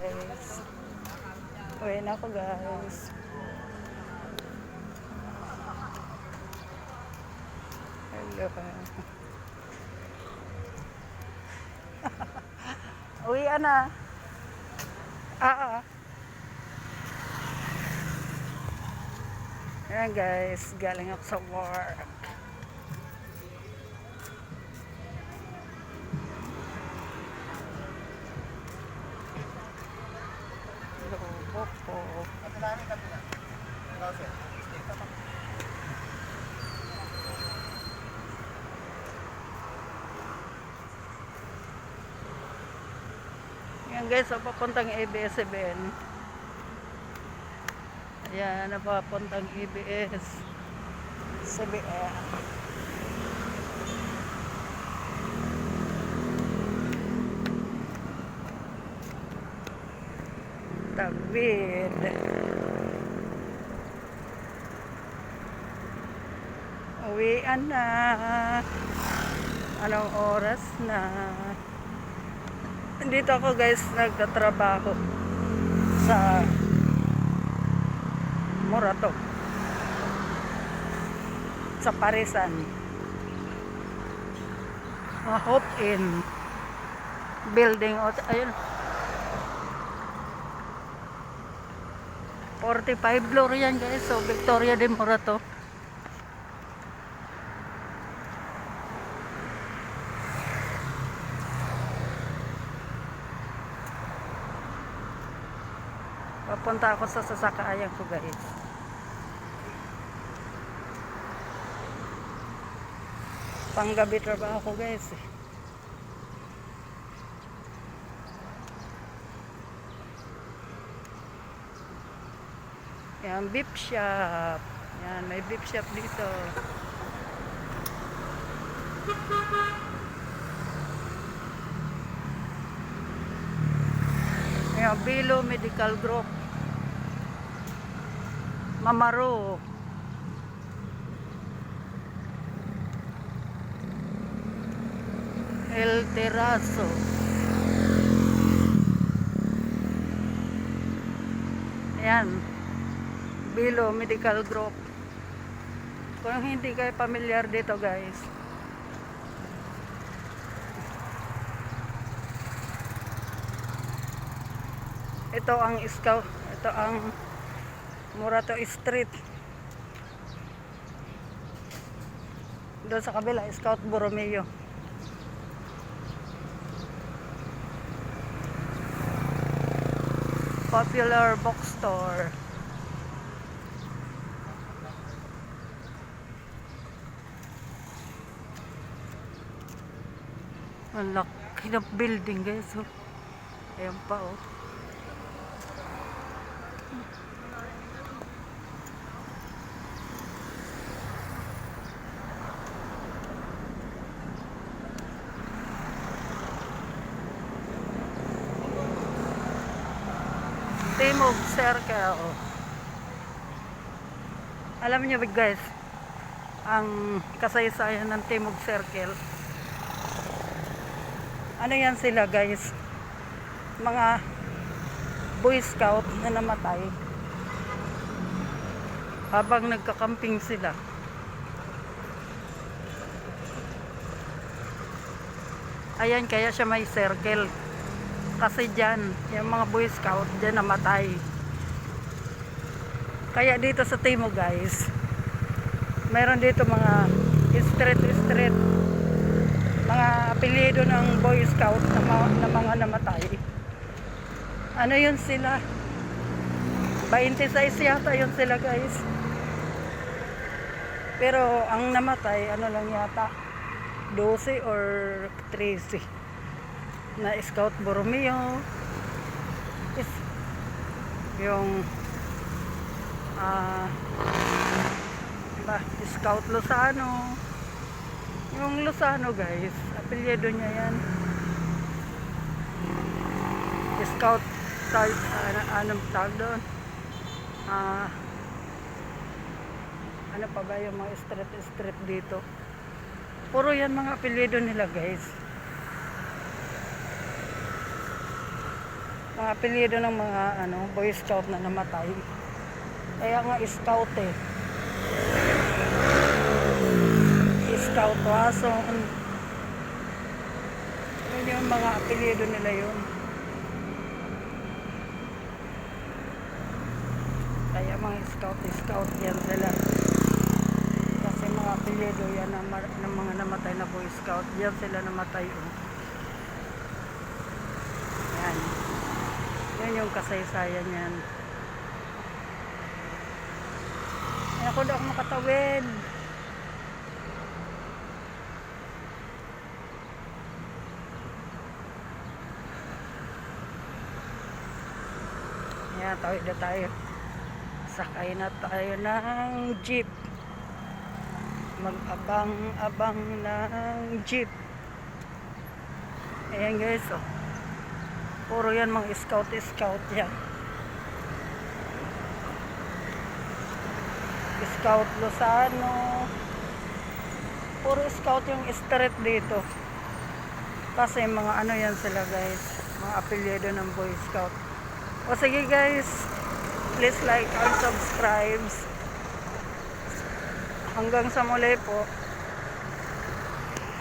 guys. Uwi na ako guys. Hello. Uwi na. Ayan guys, galing ako sa work. Lobo po. Ayan guys, papuntang ABS-CBN. Ayan, napapuntang ABS-CBN. Tawid. Uwian na. Anong oras na? Dito ako guys nagtatrabaho sa Morato, sa Parisan. Hope in building. Ayun, 45 floor yan guys. So Victoria de Morato. Papunta ako sa sasakayan ko guys. Panggabi trabaho ko guys. Yan, beef shop. Yan, may beef shop dito. Yan, Bilo Medical Group. Mamaro. El Terrazo. Ayan, Bilo Medical Group. Kung hindi kayo pamilyar dito guys, ito ang Scout, ito ang Morato Street. Doon sa kabila, Scout Borromeo. Popular bookstore. Ang laki ng building guys. Oh. Ayan pa oh. Timog Circle. Alam niyo ba guys, ang kasaysayan ng Timog Circle? Ano yan sila guys? Mga Boy Scout na namatay habang nagkakamping sila. Ayan, kaya siya may circle. Kasi dyan, yung mga Boy Scout dyan namatay. Kaya dito sa Timog guys, meron dito mga street, mga apelyido ng Boy Scout na mga namatay. Ano yun sila? 26 yata yun sila guys. Pero ang namatay, ano lang yata, 12 or 13. Na Scout Borromeo, yung Scout Lozano, yung Lozano guys, apelyido niya yan. Scout anong tawag doon, ano pa ba yung mga street dito, puro yan mga apelyido nila guys. Mga apelyido ng mga Boy Scout na namatay. Kaya nga Scout eh. Scout Wason. Yun yung mga apelyido nila yun. Kaya mga Scout yan sila. Kasi mga apelyido yan ng mga namatay na Boy Scout. Yan sila namatay. Oh. Yan. Yan yung kasaysayan yan. Ako daw makatawid. Yan, tawid na tayo. Sakay na tayo ng jeep. Mag-abang-abang ng jeep. Ayan guys, oh. Puro yan mga scout yan. Scout Lozano. Puro scout yung street dito. Kasi mga yan sila guys. Mga apelyido ng Boy Scout. O sige guys, please like and subscribe. Hanggang sa muli po.